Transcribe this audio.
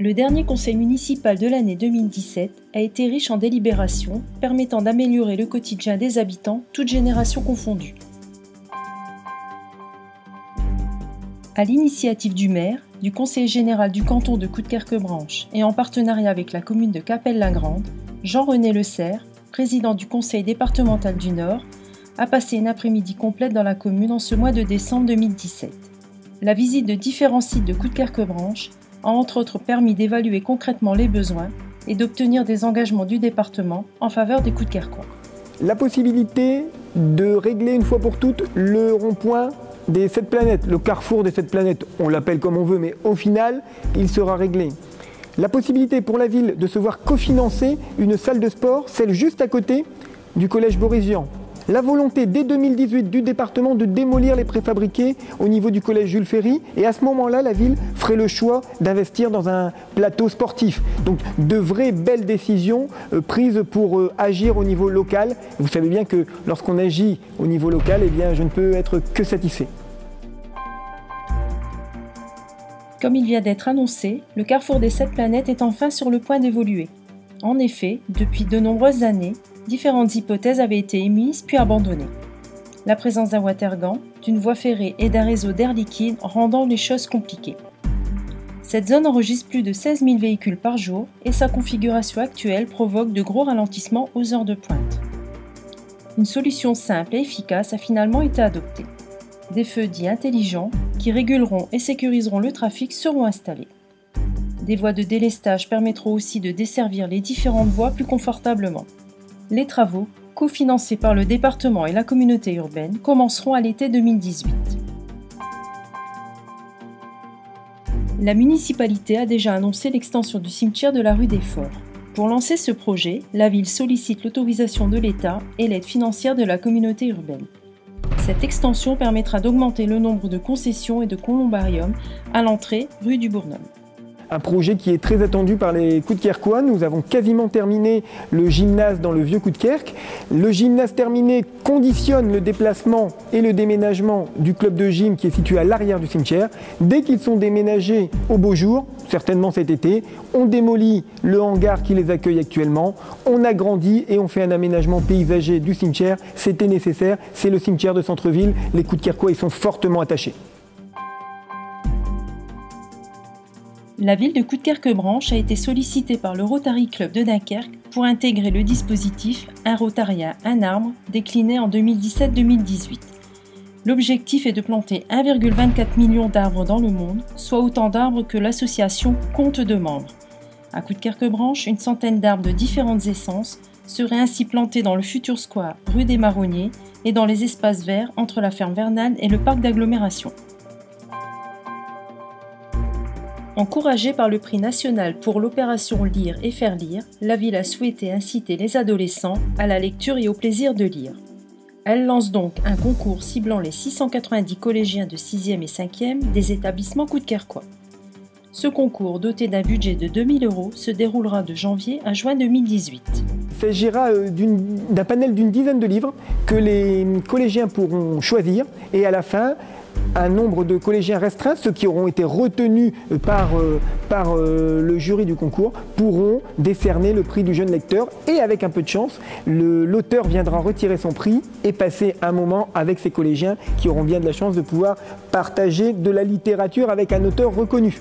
Le dernier conseil municipal de l'année 2017 a été riche en délibérations permettant d'améliorer le quotidien des habitants, toutes générations confondues. À l'initiative du maire, du conseiller général du canton de Coudekerque-Branche et en partenariat avec la commune de Capelle-la-Grande, Jean-René Le Serre, président du conseil départemental du Nord, a passé une après-midi complète dans la commune en ce mois de décembre 2017. La visite de différents sites de Coudekerque-Branche a entre autres permis d'évaluer concrètement les besoins et d'obtenir des engagements du département en faveur des Coudekerquois. La possibilité de régler une fois pour toutes le rond-point des 7 planètes, le carrefour des 7 planètes, on l'appelle comme on veut, mais au final, il sera réglé. La possibilité pour la ville de se voir cofinancer une salle de sport, celle juste à côté du collège Boris-Vian. La volonté dès 2018 du département de démolir les préfabriqués au niveau du collège Jules Ferry, et à ce moment-là, la ville ferait le choix d'investir dans un plateau sportif. Donc de vraies belles décisions prises pour agir au niveau local. Vous savez bien que lorsqu'on agit au niveau local, eh bien, je ne peux être que satisfait. Comme il vient d'être annoncé, le carrefour des 7 planètes est enfin sur le point d'évoluer. En effet, depuis de nombreuses années, différentes hypothèses avaient été émises puis abandonnées. La présence d'un watergan, d'une voie ferrée et d'un réseau d'air liquide rendant les choses compliquées. Cette zone enregistre plus de 16 000 véhicules par jour et sa configuration actuelle provoque de gros ralentissements aux heures de pointe. Une solution simple et efficace a finalement été adoptée. Des feux dits intelligents qui réguleront et sécuriseront le trafic seront installés. Des voies de délestage permettront aussi de desservir les différentes voies plus confortablement. Les travaux, cofinancés par le département et la communauté urbaine, commenceront à l'été 2018. La municipalité a déjà annoncé l'extension du cimetière de la rue des Forts. Pour lancer ce projet, la ville sollicite l'autorisation de l'État et l'aide financière de la communauté urbaine. Cette extension permettra d'augmenter le nombre de concessions et de columbariums à l'entrée rue du Bournum. Un projet qui est très attendu par les Coudekerquois. Nous avons quasiment terminé le gymnase dans le vieux Coudekerque. Le gymnase terminé conditionne le déplacement et le déménagement du club de gym qui est situé à l'arrière du cimetière. Dès qu'ils sont déménagés au beau jour, certainement cet été, on démolit le hangar qui les accueille actuellement, on agrandit et on fait un aménagement paysager du cimetière. C'était nécessaire, c'est le cimetière de centre-ville. Les Coudekerquois y sont fortement attachés. La ville de Coudekerque-Branche a été sollicitée par le Rotary Club de Dunkerque pour intégrer le dispositif Un Rotarien, un arbre, décliné en 2017-2018. L'objectif est de planter 1,24 million d'arbres dans le monde, soit autant d'arbres que l'association compte de membres. À Coudekerque-Branche, une centaine d'arbres de différentes essences seraient ainsi plantés dans le futur square rue des Marronniers et dans les espaces verts entre la ferme Vernal et le parc d'agglomération. Encouragée par le prix national pour l'opération Lire et faire lire, la ville a souhaité inciter les adolescents à la lecture et au plaisir de lire. Elle lance donc un concours ciblant les 690 collégiens de 6e et 5e des établissements coudekerquois. Ce concours, doté d'un budget de 2 000 € se déroulera de janvier à juin 2018. Il s'agira d'un panel d'une dizaine de livres que les collégiens pourront choisir et à la fin, un nombre de collégiens restreints, ceux qui auront été retenus par le jury du concours, pourront décerner le prix du jeune lecteur et avec un peu de chance, l'auteur viendra retirer son prix et passer un moment avec ses collégiens qui auront bien de la chance de pouvoir partager de la littérature avec un auteur reconnu.